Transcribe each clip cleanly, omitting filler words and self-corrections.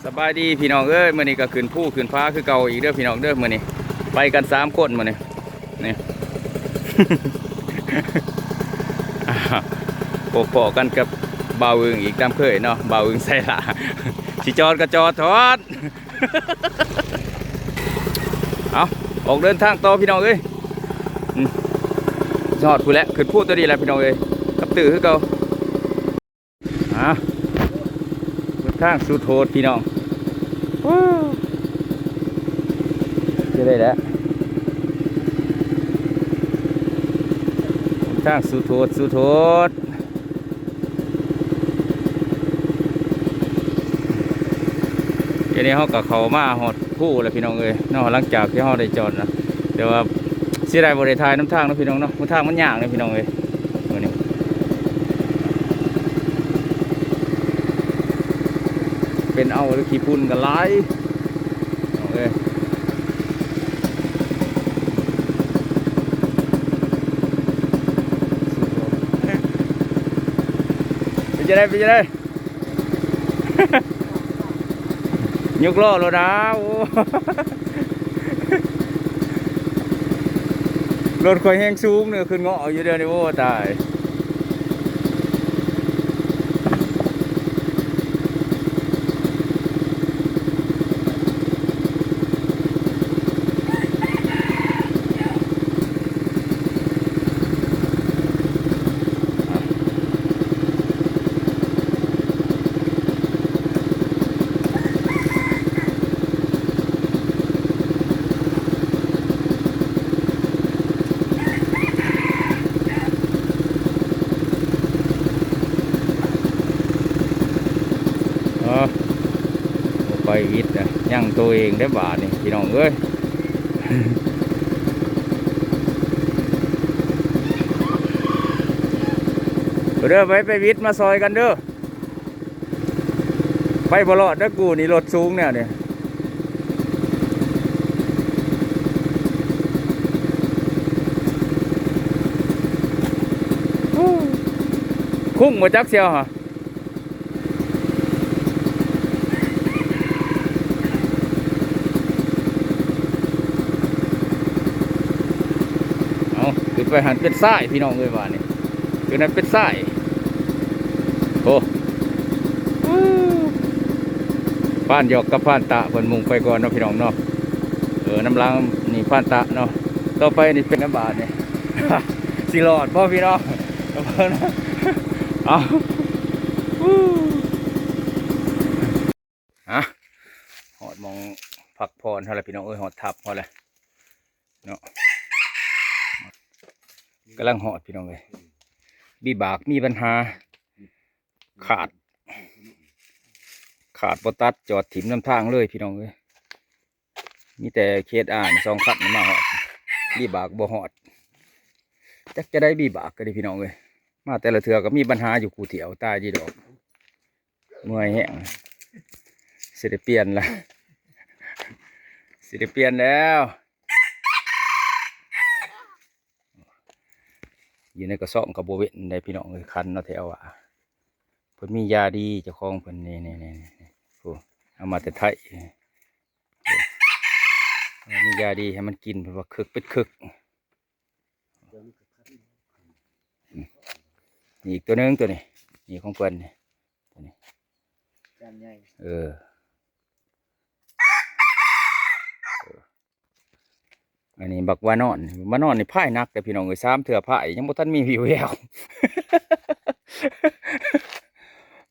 สบายดีพี่น้องเอ้ยมื้อนี้ก็ขึ้นผู้ขึ้นฟ้าคือเก่าอีกเด้อพี่น้องเด้อมื้อนี้ไปกัน3 คนมื้อนี้นี่ พอกันกับบ่าวอึงอีกตามเคยเนาะบ่าวอึงใส่ละสิจอดก็จอดทอด เอาออกเดินทางต่อพี่น้องเอ้ยจอดพูดแล้วขึ้นผู้ตัวนี้แหละพี่น้องเอ้ยกับตื่นคือเก่าเดินทางสุดโหดพี่น้องจะได้แล้วทางสุดโหดสุดโหดเดี๋ยวนี้เขากับเขามาหอดผู้แล้วพี่น้องเอ้ยนอกหลังจากที่เขาได้จอดนะเดี๋ยวว่าเสียดายบริทายน้ำทางนะพี่น้องเนาะน้ำทางมันยากเลยพี่น้องเอ้ยวันนี้เป็นเอาหรือขี้พุ่นกันไล่เอ้ยไปจะได้ ยกล้อแล้วนะโอ้รถคอยแห้งสูงเนี่ยขึ้นเงาะอยู่เดียวนี่โอ้ตายไปวิทย์นะยั่งตัวเองได้บาทนี่พี่น้องเอ้ยเด้อไปวิทย์มาซอยกันเด้อไปบลอดเด้อกูนี่รถสูงเนี่ยคุ้งมาจักเชียวฮะขึ้นไปหันเป็นไส้พี่น้องเลยว่านี่คือนั้นเป็นไส้โอ้ผ่านหยอกกับผ่านตะเพิ่นมุงไปก่อนเนาะพี่น้องเนาะน้ำล้างนี่ผ่านตะเนาะต่อไปนี่เป็นน้ำบาดนี่ สิรอดพ่อพี่น้องเอาหอดมองผักพรเท่าไรพี่น้องหอดทับพอเลยเนาะกำลังหอดพี่น้องเลยบีบากมีปัญหาขาดบตัดจอดถิ่มน้ำทางเลยพี่น้องเลยมีแต่เคส2 ขันมาหอดบีบากบ่หอดจักจะได้บีบากก็ได้พี่น้องเลยมาแต่ละเถื่อก็มีปัญหาอยู่กูเถียวตายดีดอกเมื่อยแห้งสิได้เปลี่ยนละสิได้เปลี่ยนแล้วอยู่ในกระสอบกับโบเวนได้พี่น้องเลยคันเนาะแถวเพิ่นมียาดีเจ้าของเพิ่นนี่เอามาแต่ไทยมียาดีให้มันกินเพราะว่าคึกเป็นคึกนี่อีกตัวนึงตัวนี้นี่ของเพิ่นนี่ตัวนี้อันนี้บักวานอนนี่พ่ายนักแต่พี่น้องเลย3 เถื่อพ่ายยังบ่ทันมีวิวแวว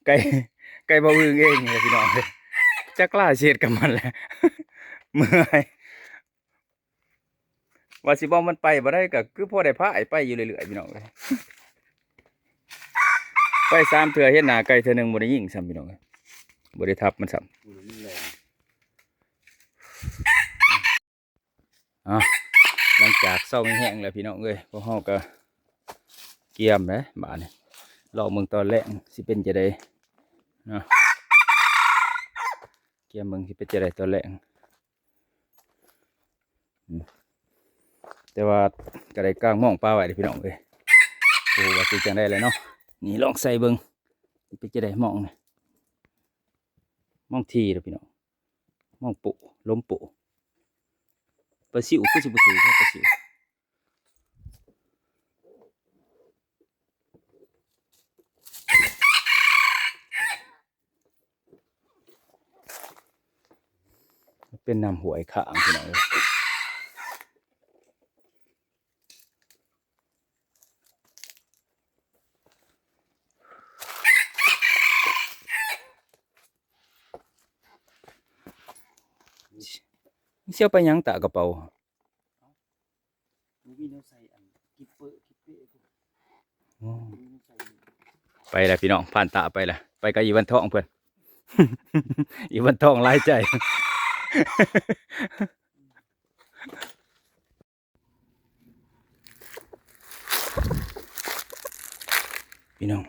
ไก่บ่อึงเองเลยพี่น้องเลยจะกล้าเฉียดกับมันแหละ เมื่อยว่าสิบ่มันไปบ่ได้ก็คือพอได้พ่ายไปอยู่เรื่อยๆพี่น้องเลยไป3 เถื่อเห็นหน้าไก่เถื่อนึงบ่ได้ยิงซ้ำพี่น้องเลยบ่ได้ทับมันซ้ำหลังจากเศร้าแห้งแล้วพี่น้องเอ้ยพวกเราก็เกี่ยมเลยบ้านนี่รอเมืองตอนแรกสิเป็นจะได้เนาะเกี่ยมเมืองสิเป็นจะได้ตอนแรกแต่ว่าก็ได้กลางมองปลาไว้พี่น้องเอ้ยดูว่าสิจังได้เลยเนาะนี่ลองใส่เบิ่งเป็นจะได้มองนี่ มองทีแล้วพี่น้องมองปุล้มปุปลาซิวก็จะไปถือแค่ปลาซิวเป็นน้ำหวยขางพี่น้องเชี่ยวไปยังตากระเป๋าไปแล้วพี่น้องผ่านตาไปแล้วไปกับอีวันทองเพื่อน อีวันทองไล่ใจ พี่น้อง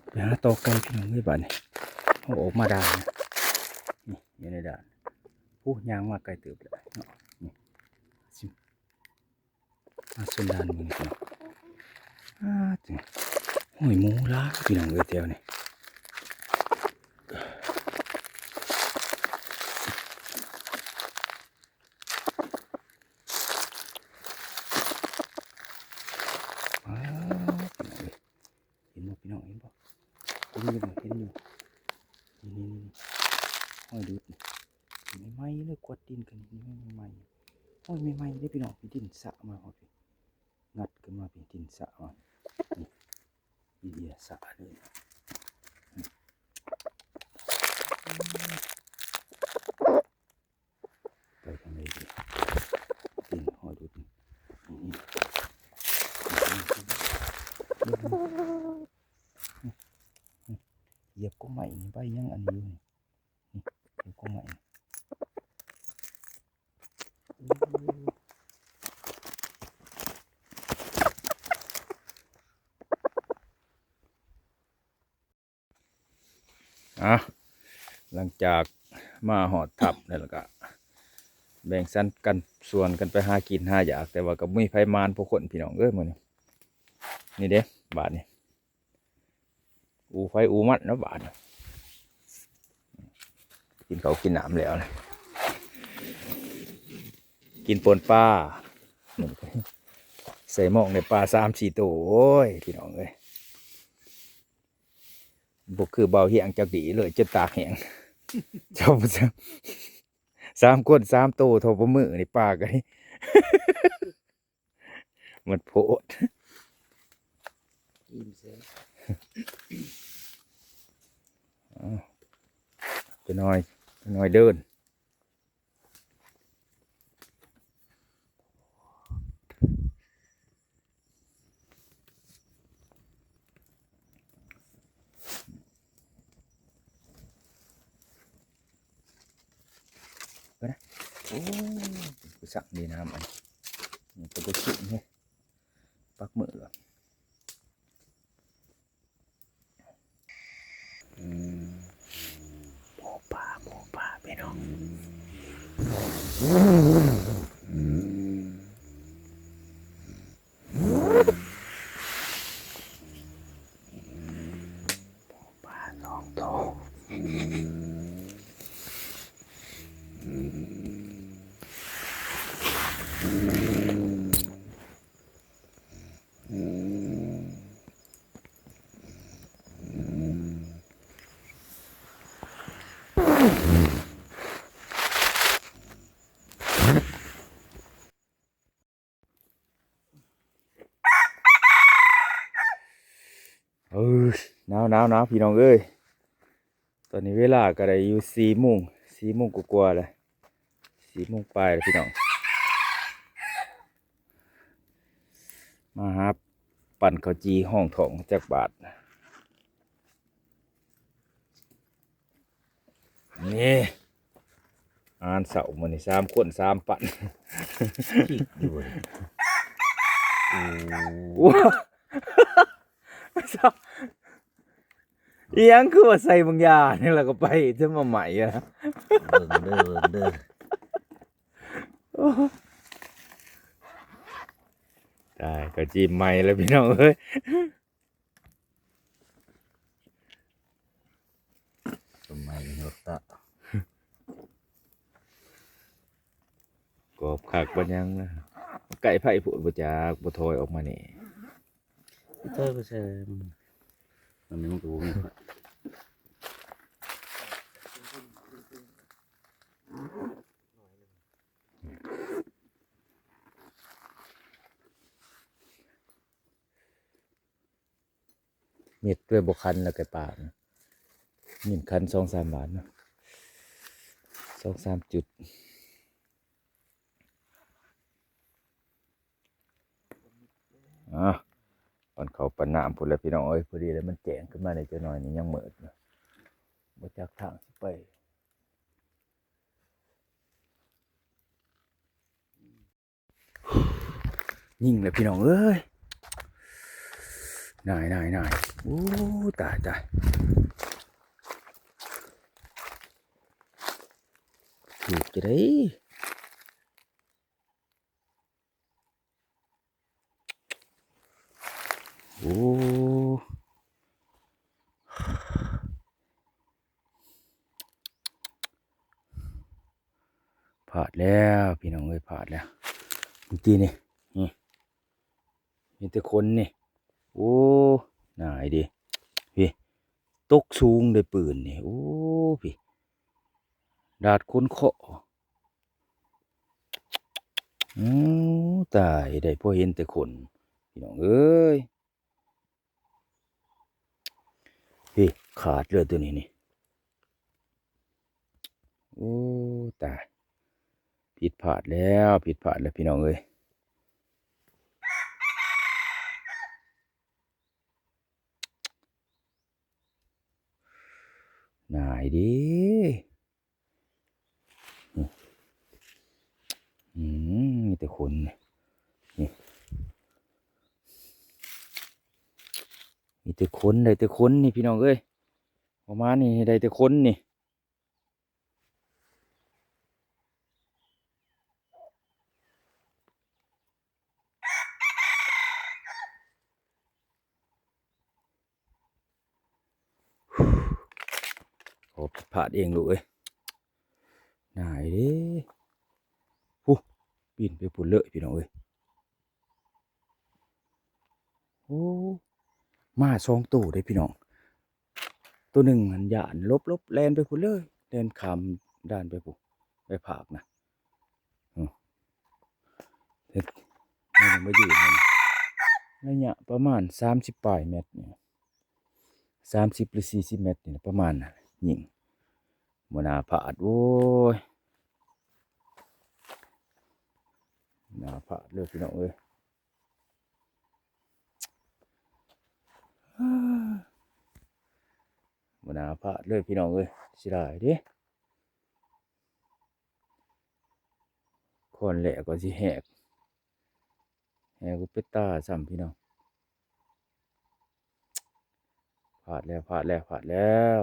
ไปหาตอไก่พี่น้องไม่บ้านนี่เขาออกมาด่านนะนี่อยู่ในด่านผู้ยางมาไกลเติบเลยเนาะนี่ซิมาส่วนด่านมึงพี่น้องจริงโอ้ยหมูล้าพี่น้องเตียวนี่เห็นบ่พี่น้องเห็นบ่เห็นอยู่นี่ห้อยดูดไม่ไหม้เลยกวาดดินกันนี่ไม่ไหม้ห้อยไม่ไหม้เลยพี่น้องพี่ดินสะมาพอพี่งัดขึ้นมาพี่ดินสะมานี่เดียสะเลยไปทางไหนดีดินห้อยดูดเหยียบก็ใหม่ใบยังอันนี้อยู่นี่เหยียบก็ใหม่หลังจากมาหอดทับแล้วก็แบ่งสั้นกันส่วนกันไปหากินหาอยากแต่ว่ากับมือไฟมานพวกคนพี่น้องมื้อนี่เด้บาทนี่อูไฟอูมัดนะบาทกินเขากินน้ำแล้วนะกินปนปลาใส่หม้องในปลา3-4 ตัวโอ้ยพี่น้องเลยบุกคือเบาเหี่ยงจากดีเลยจนตาแห้งเจ้า3 คน3 ตัวทบมือในปลากันมันโพดไปหน่อยเดินไปนะโอ้สั่งดีน้ำอันนี้ก็จะชิมให้ปักมือก่อนหมูป่าไปน้องป่า2 ตัวหนาวพี่น้องเอ้ยตอนนี้เวลาก็ได้อยู่4 โมงกว่าเลย4 โมงปลายแล้วพี่น้องมาหาปั่นข้าวจีห้องทองจากบาทนี่อ่านเสามันนี่3 คน3 ปั่นว้าอีหยังคือว่าใส่บางยานี่แล้วก็ไปจะมาใหม่อะเด้อได้ก็จีบใหม่แล้วพี่น้องเอ้ยทำไมเนาะ อบขากบันยังนะไก่ไผ่ผุดบ่จากบ่ถอยออกมานี่ พี่ต้อยไปเชิญมันไม่รู้นี่ครับ เม็ดด้วยบ่คันแล้วไก่ป่านะนี่คัน2-3 บาทเนาะ2-3 จุดตอนเขาปะน้ำพุ่นแล้วพี่น้องเอ้ยพอดีแล้วมันแจ้งขึ้นมาในจักหน่อยนี่ยังมืดนะบ่จักทางสิไปยิ่งเลยพี่น้องเอ้ยนายโอ้ตายถูกจะได้โอ้ผาดแล้วพี่น้องเอ้ยผาดแล้วเมื่อกี้นี่มีแต่คนนี่โอ้นายดิพี่ตกสูงได้ปืนนี่โอ้พี่ดาดคนเคาะตายได้พอเห็นแต่คนพี่น้องเอ้ยพี่ขาดเลยตัวนี้นี่โอ้ตายผิดพลาดแล้วพี่น้องเอ้ยนายดิมีแต่คนนี่มีแต่คนได้แต่คนนี่พี่น้องเอ้ยประมาณนี้ได้แต่คนนี่ขอผิดพลาดเองลูกเอ้ยนายดิปีนไปพุ่นเลยพี่น้องเอ้ยโอ้มา2 ตัวได้พี่น้องตัวหนึ่งหันหยานลบแลนไปพุ่นเลยแลนขามด้านไปพุ่นไปผากนะเฮ็ดมันมาอยู่มันระยะประมาณ30ปลายเมตรเนี่ย30 หรือ 40 เมตรนี่นะประมาณนั้นยิงบ่น่าพลาดโอ้ยน่าพลาดเลยพี่น้องเอ้ยบ่น่าพลาดเลยพี่น้องเอ้ยเสิได้เด้คนแหละก็สิแหกกูเป็ดตาซ้ำพี่น้องพลาดแล้ว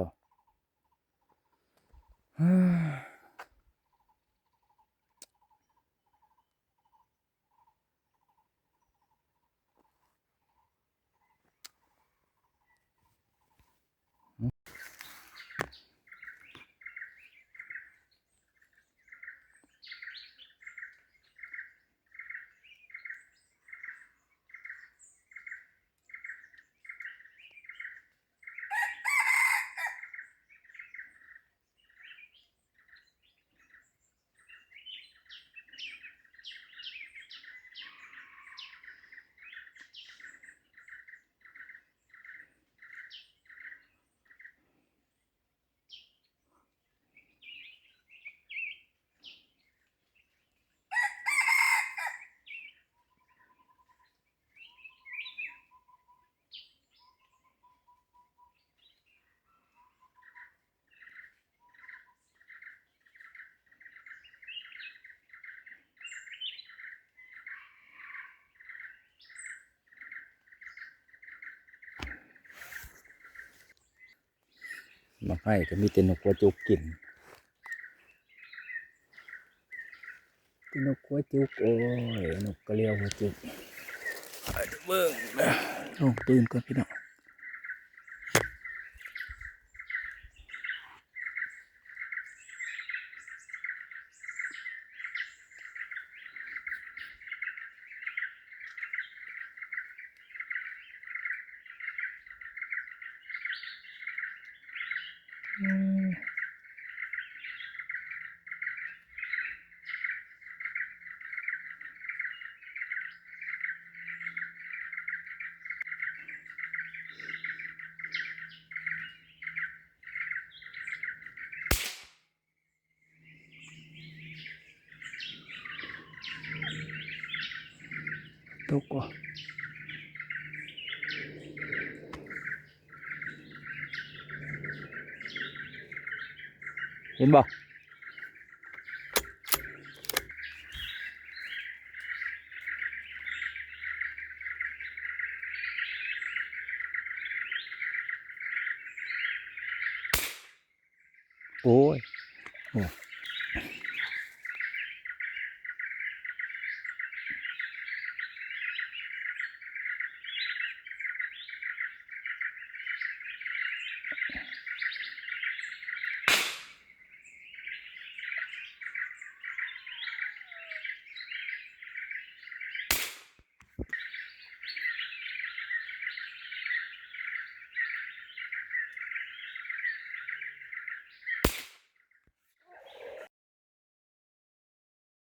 มาให้ก็มีแต่นกหัวจุกกินนกหัวจุกโอ้ยนกกระเรียวหัวจุกเบิ่งลงปืนก่อนพี่น้อง ทุกข์ว่ะเห็นบ่โอ้ยโอ้